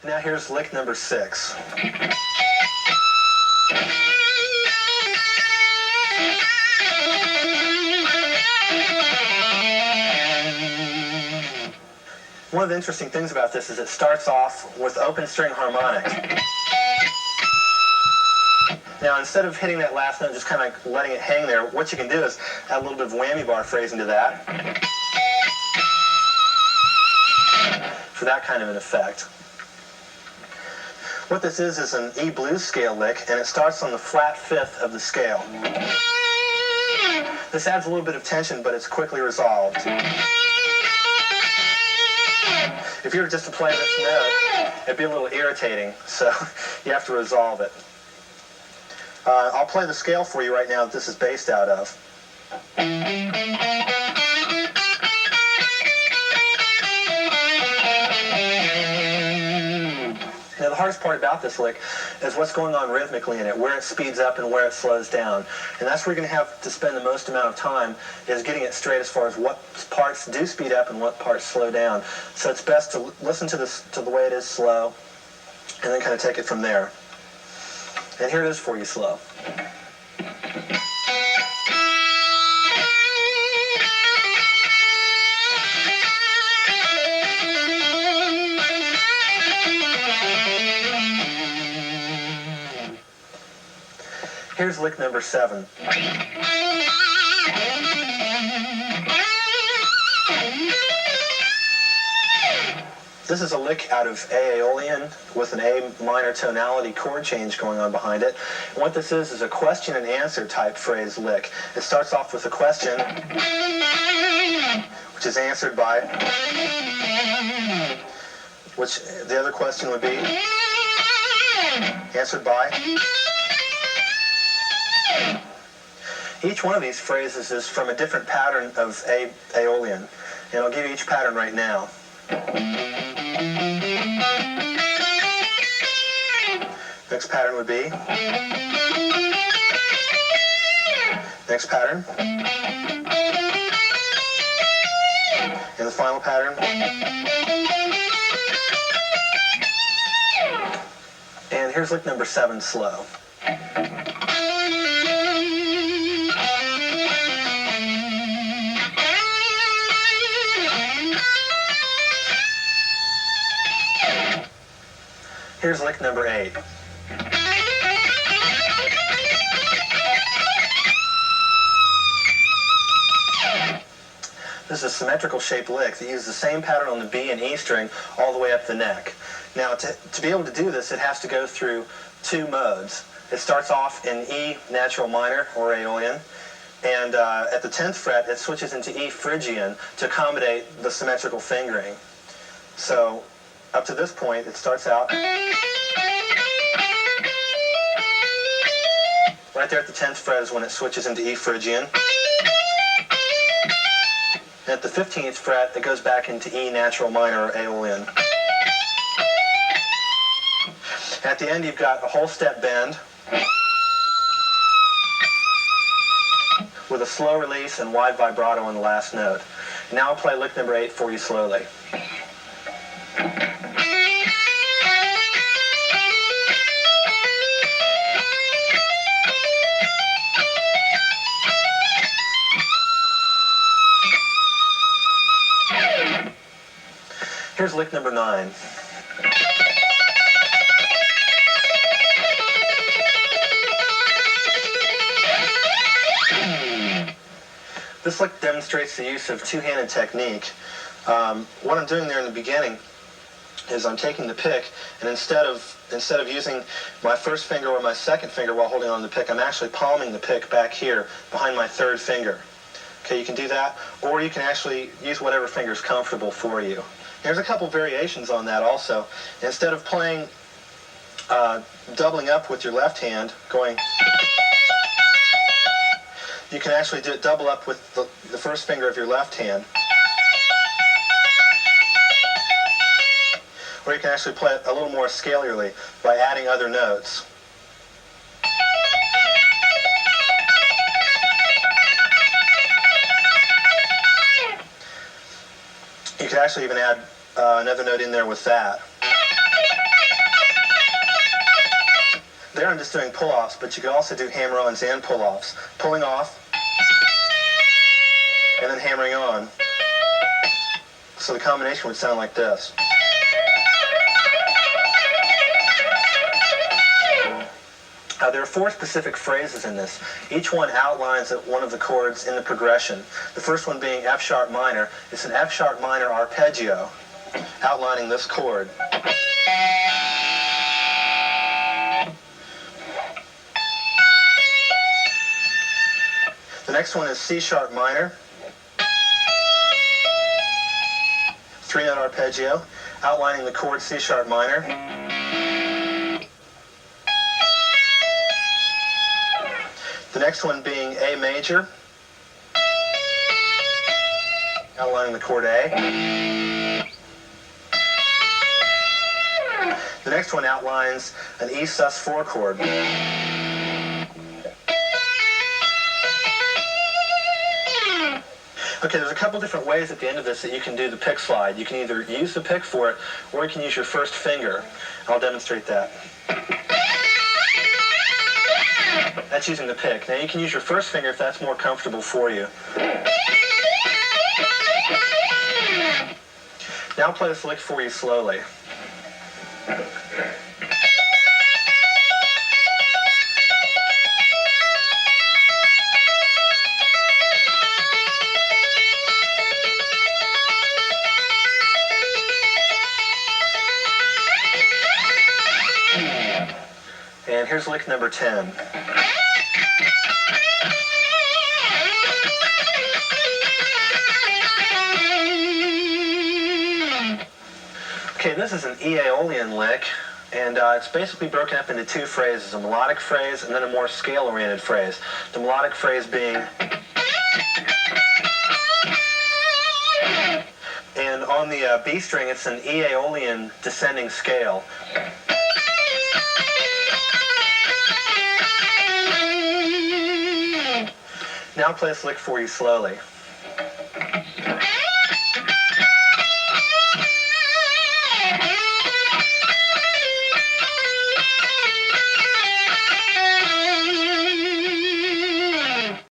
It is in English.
Now here's lick number 6. One of the interesting things about this is it starts off with open string harmonics. Now, instead of hitting that last note, just kind of letting it hang there, what you can do is add a little bit of whammy bar phrasing to that for that kind of an effect. What this is an E blues scale lick, and it starts on the flat 5th of the scale. This adds a little bit of tension, but it's quickly resolved. If you were just to play this note, it'd be a little irritating, so you have to resolve it. I'll play the scale for you right now that this is based out of. Now, the hardest part about this lick is what's going on rhythmically in it, where it speeds up and where it slows down. And that's where you're going to have to spend the most amount of time, is getting it straight as far as what parts do speed up and what parts slow down. So it's best to listen to the way it is slow, and then kind of take it from there. And here it is for you slow. Here's lick number 7. This is a lick out of A Aeolian with an A minor tonality chord change going on behind it. And what this is a question and answer type phrase lick. It starts off with a question, which is answered by, which the other question would be answered by. Each one of these phrases is from a different pattern of A Aeolian, and I'll give you each pattern right now. Next pattern would be. Next pattern. And the final pattern. And here's lick number 7 slow. Here's lick number 8. This is a symmetrical shaped lick that uses the same pattern on the B and E string all the way up the neck. Now, to be able to do this, it has to go through 2 modes. It starts off in E natural minor, or Aeolian, and at the 10th fret, it switches into E Phrygian to accommodate the symmetrical fingering. So, up to this point, it starts out right there at the 10th fret is when it switches into E Phrygian. And at the 15th fret, it goes back into E natural minor, or Aeolian. At the end, you've got a whole step bend with a slow release and wide vibrato on the last note. Now I'll play lick number 8 for you slowly. Here's lick number 9. This lick demonstrates the use of two-handed technique. What I'm doing there in the beginning is I'm taking the pick, and instead of using my first finger or my second finger while holding on to the pick, I'm actually palming the pick back here behind my third finger. Okay, you can do that, or you can actually use whatever finger is comfortable for you. There's a couple variations on that also. Instead of playing, doubling up with your left hand, going, you can actually do it double up with the first finger of your left hand. Or you can actually play it a little more scalarly by adding other notes. You could actually even add another note in there with that. There I'm just doing pull-offs, but you could also do hammer-ons and pull-offs. Pulling off, and then hammering on. So the combination would sound like this. There are 4 specific phrases in this. Each one outlines one of the chords in the progression. The first one being F sharp minor. It's an F sharp minor arpeggio outlining this chord. The next one is C sharp minor, 3-note arpeggio outlining the chord C sharp minor. The next one being A major, outlining the chord A. The next one outlines an E sus4 chord. Okay, there's a couple different ways at the end of this that you can do the pick slide. You can either use the pick for it, or you can use your first finger. I'll demonstrate that. That's using the pick. Now you can use your first finger if that's more comfortable for you. Now I'll play this lick for you slowly. And here's lick number 10. Okay, this is an E Aeolian lick, and it's basically broken up into 2 phrases, a melodic phrase and then a more scale-oriented phrase. The melodic phrase being... And on the B string, it's an E Aeolian descending scale. Now I'll play this lick for you slowly.